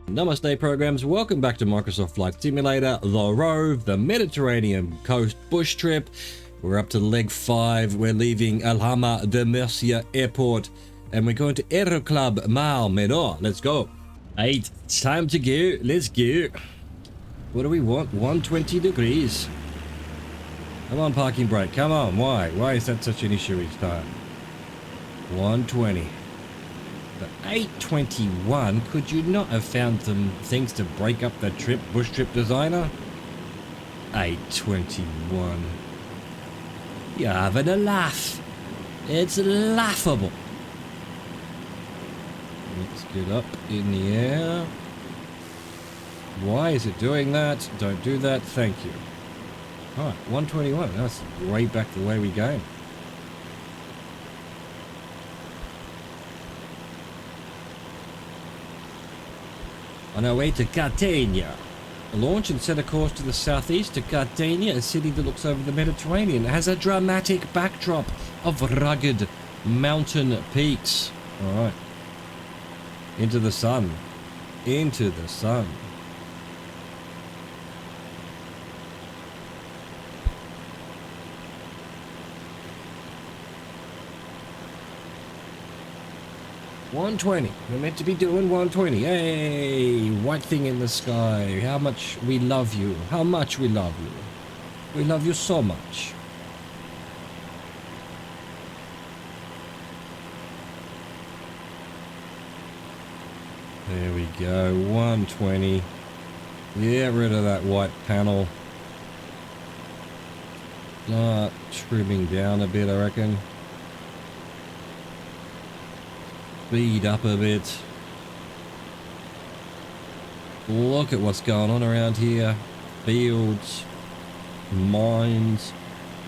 Namaste programs, welcome back to Microsoft Flight Simulator, the Rove, the Mediterranean coast bush trip. We're up to leg 5, we're leaving Alhama de Murcia airport and we're going to Aero Club Mirador. Let's go. 8, it's time to go, let's go. What do we want? 120 degrees. Come on, parking brake, come on, why? Why is that such an issue each time? 120. But 821, could you not have found some things to break up the trip, bush trip designer? 821. You're having a laugh. It's laughable. Let's get up in the air. Why is it doing that? Don't do that, thank you. Alright, 121, that's way back the way we go. On our way to Catania. Launch and set a course to the southeast to Catania, a city that looks over the Mediterranean. It has a dramatic backdrop of rugged mountain peaks. Alright. Into the sun. Into the sun. $120. We're meant to be doing 120. Hey, white thing in the sky. How much we love you. How much we love you. We love you so much. There we go. 120. Get rid of that white panel. Start trimming down a bit, I reckon. Speed up a bit. Look at what's going on around here. Fields, mines,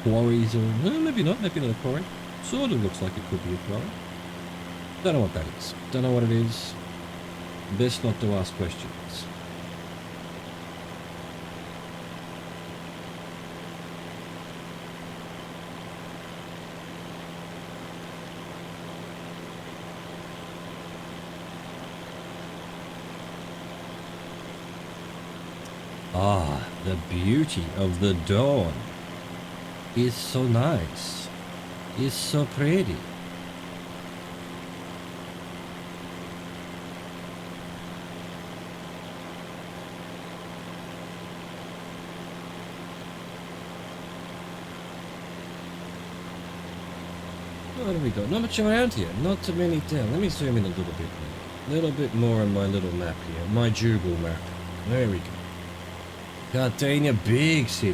quarries, or maybe not a quarry. Sort of looks like it could be a quarry. Don't know what that is. Don't know what it is. Best not to ask questions. Ah, the beauty of the dawn is so nice, is so pretty. What have we got? Not much around here, not too many down. Let me zoom in a little bit more. A little bit more on my little map here, my Jubal map. There we go. Catania, big city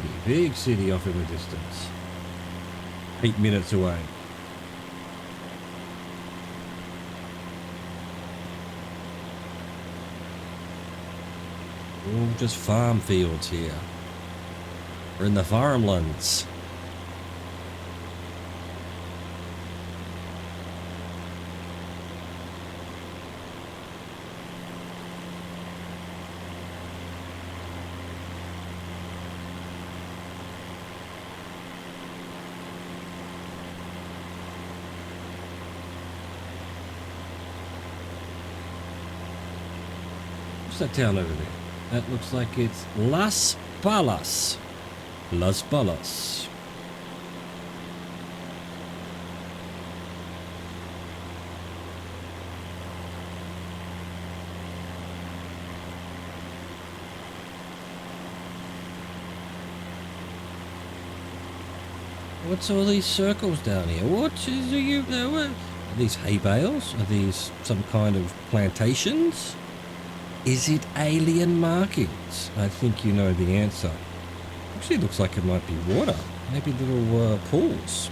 off in the distance. 8 minutes away. All just farm fields here. We're in the farmlands. That town over there? That looks like it's Las Palmas. Las Palmas. What's all these circles down here? What is you? Are these hay bales? Are these some kind of plantations? Is it alien markings? I think you know the answer. Actually, it looks like it might be water. Maybe little pools.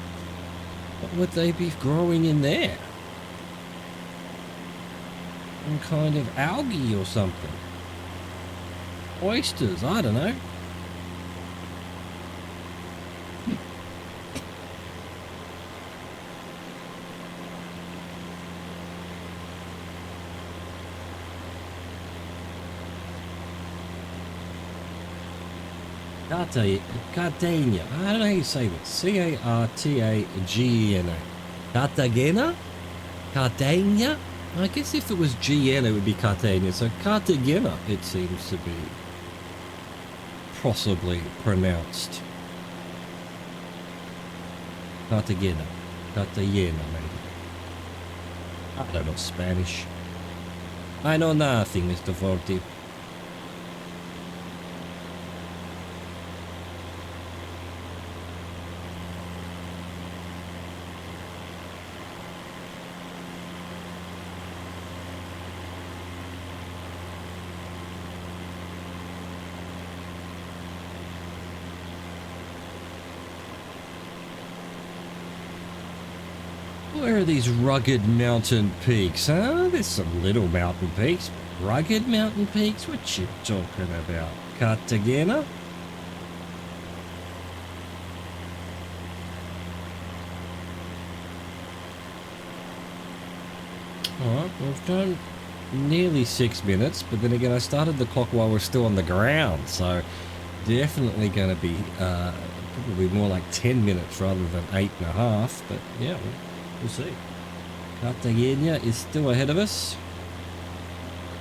What would they be growing in there? Some kind of algae or something. Oysters, I don't know. Cartagena. I don't know how you say this. C-A-R-T-A-G-E-N-A. Cartagena? Cartagena? I guess if it was GN, it would be Cartagena. So Cartagena, it seems to be possibly pronounced. Cartagena. Cartagena, maybe. I don't know Spanish. I know nothing, Mr. Forty. Where are these rugged mountain peaks, huh? There's some little mountain peaks. Rugged mountain peaks? What you talking about? Cartagena? Alright, we've done nearly 6 minutes, but then again I started the clock while we're still on the ground, so definitely going to be probably more like 10 minutes rather than 8.5, but yeah, we'll see. Cartagena is still ahead of us.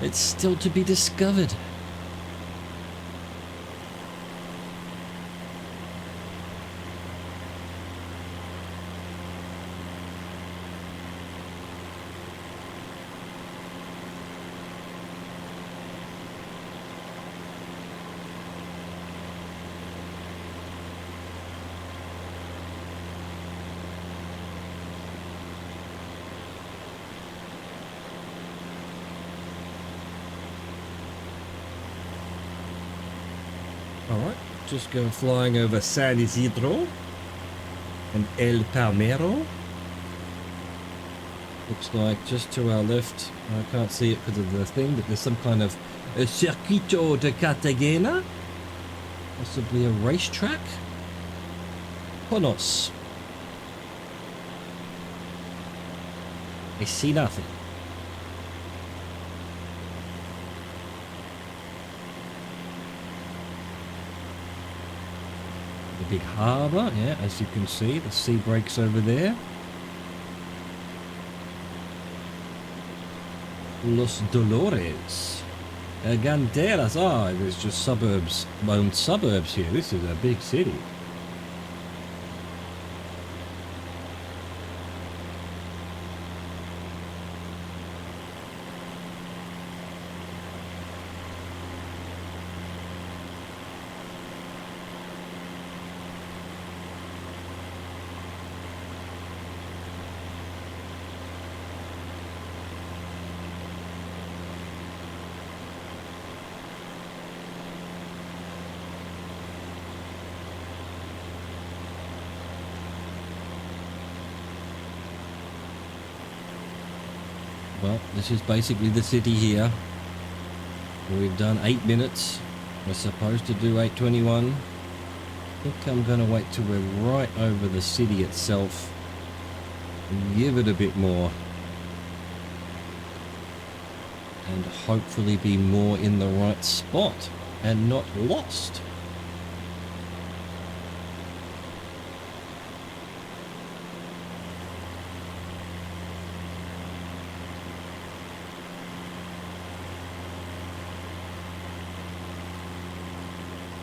It's still to be discovered. Alright, just go flying over San Isidro and El Palmero. Looks like just to our left, I can't see it because of the thing, but there's some kind of a Circuito de Cartagena, possibly a racetrack. Ponos. I see nothing. Big harbour, yeah, as you can see, the sea breaks over there. Los Dolores. Ganderas. Oh, there's just suburbs, own suburbs here. This is a big city. Well, this is basically the city here. We've done 8 minutes. We're supposed to do 8:21. I think I'm going to wait till we're right over the city itself and give it a bit more. And hopefully be more in the right spot and not lost.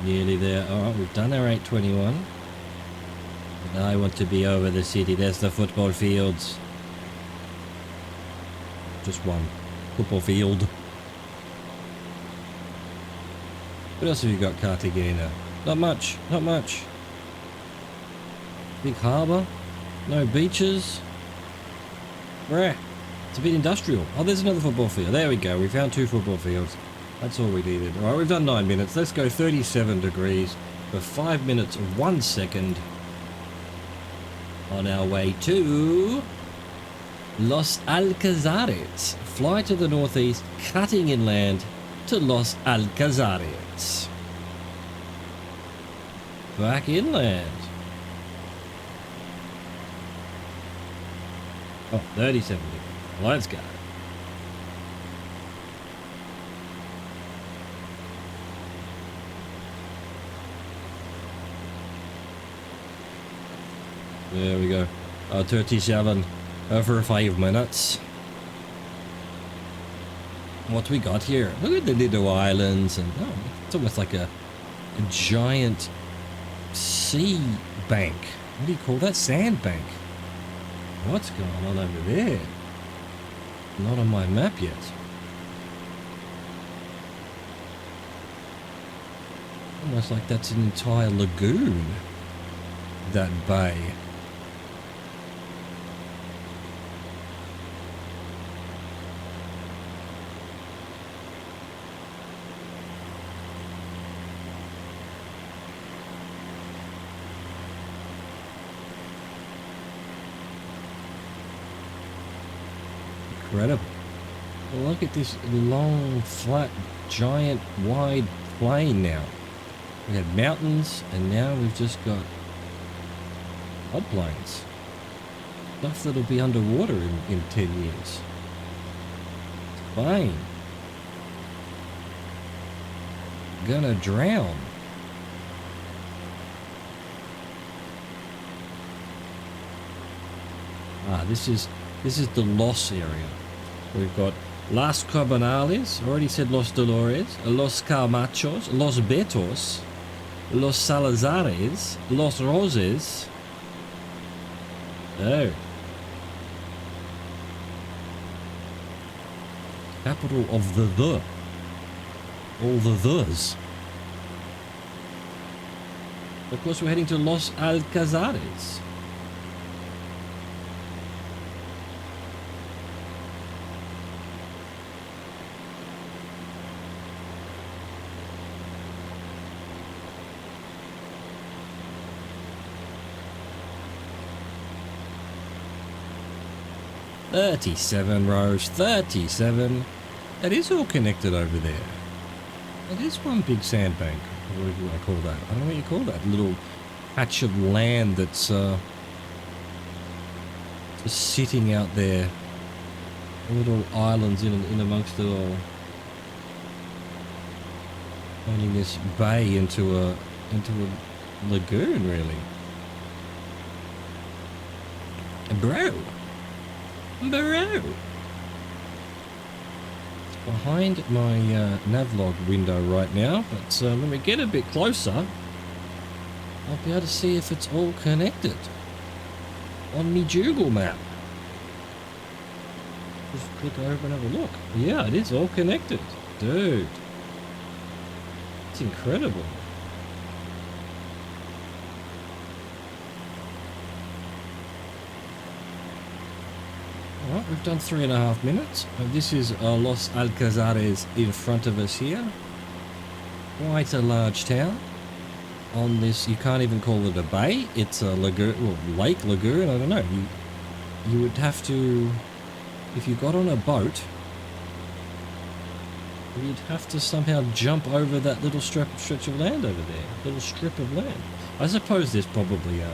Nearly there. Alright, we've done our 8:21. Now I want to be over the city. There's the football fields. Just one football field. What else have you got, Cartagena? Not much, not much. Big harbour. No beaches. Rare. It's a bit industrial. Oh, there's another football field. There we go. We found 2 football fields. That's all we needed. Alright, we've done 9 minutes. Let's go 37 degrees for 5 minutes 1 second. On our way to Los Alcazares. Fly to the northeast, cutting inland to Los Alcazares. Back inland. Oh, 37 degrees. Let's go. There we go. 37 for 5 minutes. what we got here? Look at the little islands, and oh, it's almost like a giant sea bank. What do you call that? Sand bank. What's going on over there? Not on my map yet. Almost like that's an entire lagoon. That bay. Incredible. Look at this long, flat, giant, wide plain now. We had mountains, and now we've just got floodplains. Stuff that'll be underwater in 10 years. It's fine. Gonna drown. Ah, this is the Los area. We've got Las Carbonales, already said Los Dolores, Los Calmachos, Los Betos, Los Salazares, Los Roses. Oh. Capital of the. All the thes. Of course, we're heading to Los Alcazares. $37 rows, 37. It is all connected over there. It is one big sandbank. What do I call that? I don't know what you call that. Little patch of land that's just sitting out there. Little islands in amongst it all. Turning this bay into a lagoon, really. Bro. Behind my navlog window right now, but let me get a bit closer. I'll be able to see if it's all connected on me Google map. Just click over and have a look. Yeah, it is all connected. Dude. It's incredible. Alright, we've done 3.5 minutes. This is Los Alcazares in front of us here. Quite a large town. On this, you can't even call it a bay. It's a lagoon, well, lake, lagoon, I don't know. You would have to, if you got on a boat, you'd have to somehow jump over that little stretch of land over there. Little strip of land. I suppose there's probably a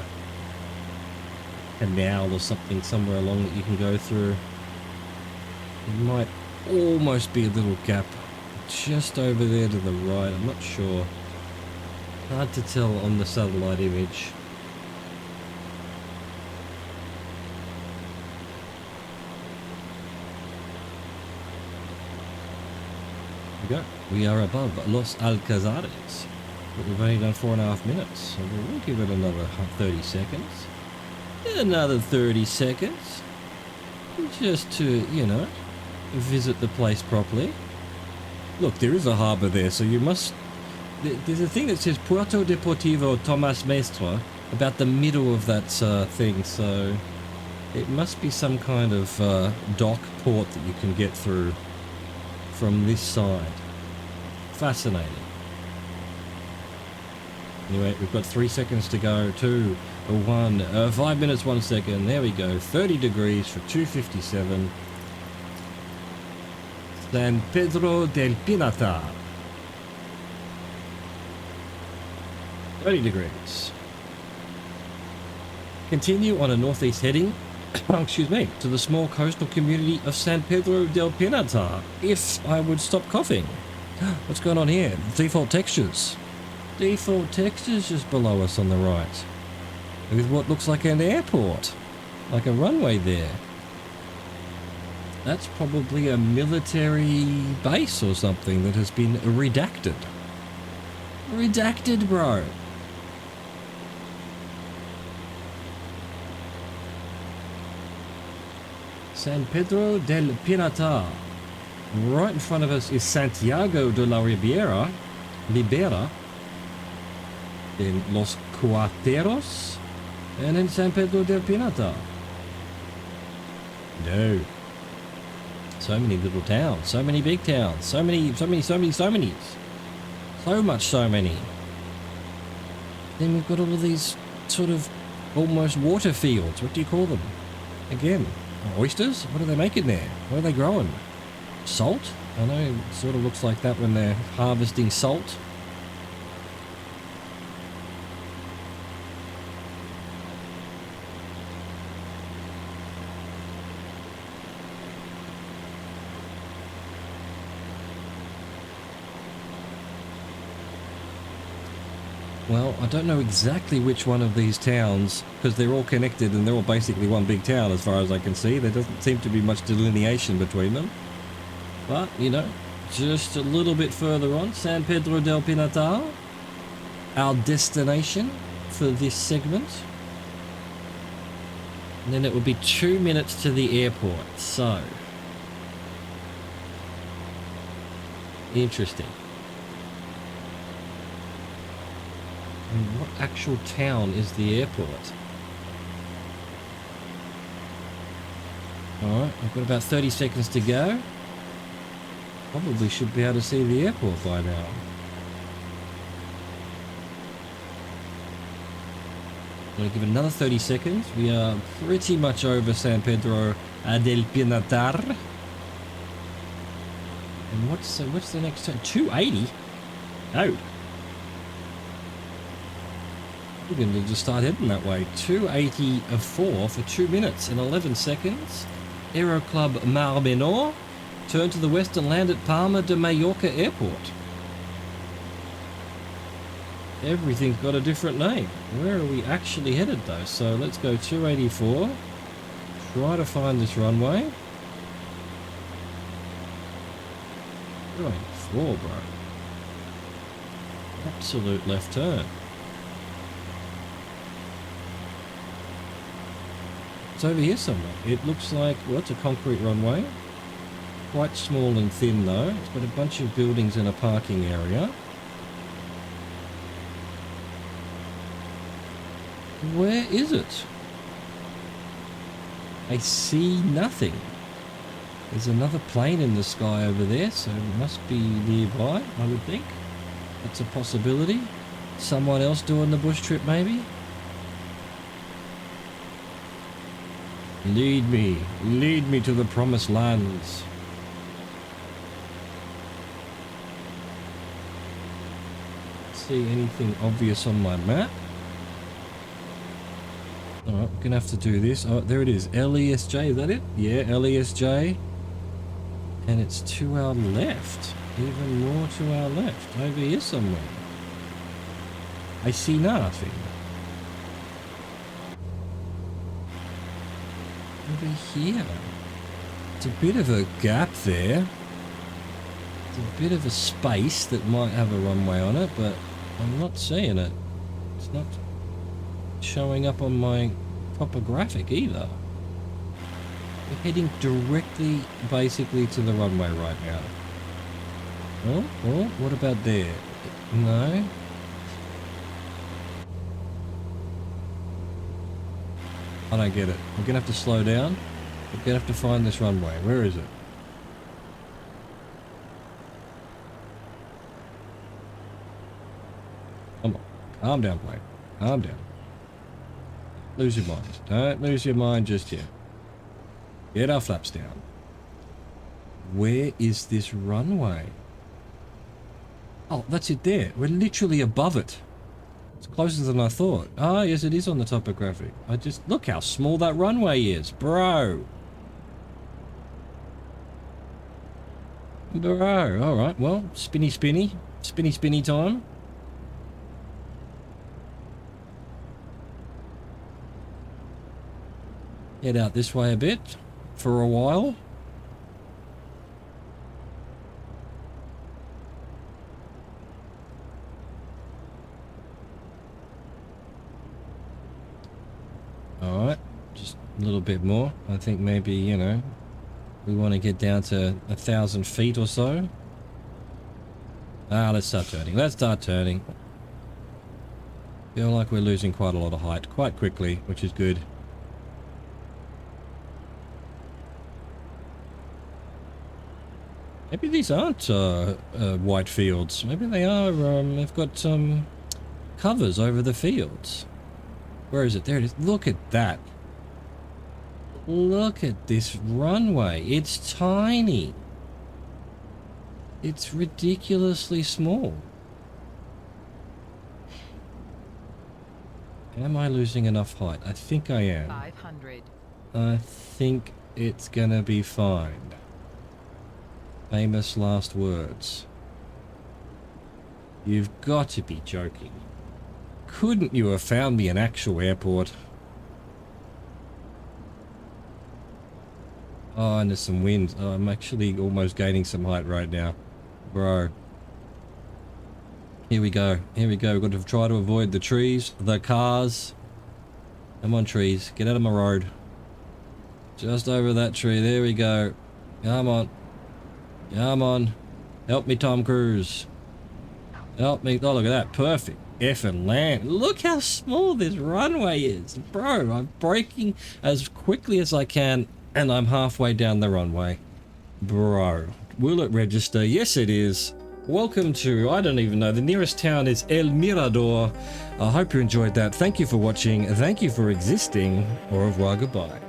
canal or something somewhere along that you can go through. It might almost be a little gap just over there to the right. I'm not sure. Hard to tell on the satellite image. There we go. We are above Los Alcazares. But we've only done 4.5 minutes, so we'll give it another 30 seconds. Another 30 seconds. Just to, you know, visit the place properly. Look, there is a harbour there, so you must... There's a thing that says Puerto Deportivo Tomas Mestre about the middle of that thing, so it must be some kind of dock port that you can get through from this side. Fascinating. Anyway, we've got 3 seconds to go. 2, 1, 5 minutes, 1 second. There we go. 30 degrees for 2:57. San Pedro del Pinatar. 30 degrees. Continue on a northeast heading, excuse me, to the small coastal community of San Pedro del Pinatar. If I would stop coughing. What's going on here? Default textures. Default textures just below us on the right. With what looks like an airport. Like a runway there. That's probably a military base or something that has been redacted. Redacted, bro. San Pedro del Pinatar. Right in front of us is Santiago de la Ribera. Then Los Cuarteros. And then San Pedro del Pinatar. No. So many little towns. So many big towns. So many. So much so many. Then we've got all of these sort of almost water fields. What do you call them? Again. Oysters? What are they making there? What are they growing? Salt? I know it sort of looks like that when they're harvesting salt. Well, I don't know exactly which one of these towns, because they're all connected and they're all basically one big town as far as I can see. There doesn't seem to be much delineation between them. But, you know, just a little bit further on, San Pedro del Pinatar, our destination for this segment. And then it will be 2 minutes to the airport, so... interesting. And what actual town is the airport? Alright, I've got about 30 seconds to go. Probably should be able to see the airport by now. I'm going to give it another 30 seconds. We are pretty much over San Pedro del Pinatar. And what's the next turn? 280? Oh. We're going to just start heading that way. 284 for 2 minutes and 11 seconds. Aero Club Mar Menor. Turn to the west and land at Palma de Mallorca Airport. Everything's got a different name. Where are we actually headed though? So let's go 284. Try to find this runway. 284, bro. Absolute left turn. It's over here somewhere. It looks like, well, it's a concrete runway. Quite small and thin though. It's got a bunch of buildings in a parking area. Where is it? I see nothing. There's another plane in the sky over there, so it must be nearby, I would think. That's a possibility. Someone else doing the bush trip maybe? Lead me to the promised lands. See anything obvious on my map? Alright, we're gonna have to do this. Oh, there it is. LESJ, is that it? Yeah, LESJ. And it's to our left. Even more to our left. Over here somewhere. I see nothing. Over here. It's a bit of a gap there. It's a bit of a space that might have a runway on it, but I'm not seeing it. It's not showing up on my topographic either. We're heading directly, basically, to the runway right now. Oh, what about there? No. I don't get it. We're gonna have to slow down. We're gonna have to find this runway. Where is it? Come on. Calm down, plane. Calm down. Lose your mind. Don't lose your mind just yet. Get our flaps down. Where is this runway? Oh, that's it there. We're literally above it. It's closer than I thought. Ah, yes, it is on the topographic. Look how small that runway is, bro. Bro, alright, well, spinny time. Head out this way a bit for a while. A little bit more. I think maybe, you know, we want to get down to 1,000 feet or so. Let's start turning. Let's start turning. Feel like we're losing quite a lot of height quite quickly, which is good. Maybe these aren't white fields. Maybe they are, they've got covers over the fields. Where is it? There it is. Look at that. Look at this runway. It's tiny. It's ridiculously small. Am I losing enough height? I think I am. 500. I think it's gonna be fine. Famous last words. You've got to be joking. Couldn't you have found me an actual airport? Oh, and there's some wind. Oh, I'm actually almost gaining some height right now. Bro. Here we go. Here we go. We've got to try to avoid the trees, the cars. Come on, trees. Get out of my road. Just over that tree. There we go. Come on. Come on. Help me, Tom Cruise. Help me. Oh, look at that. Perfect. Effing land. Look how small this runway is. Bro, I'm braking as quickly as I can, and I'm halfway down the runway. Bro, will it register? Yes, it is. Welcome to, I don't even know, the nearest town is El Mirador. I hope you enjoyed that. Thank you for watching. Thank you for existing. Au revoir, goodbye.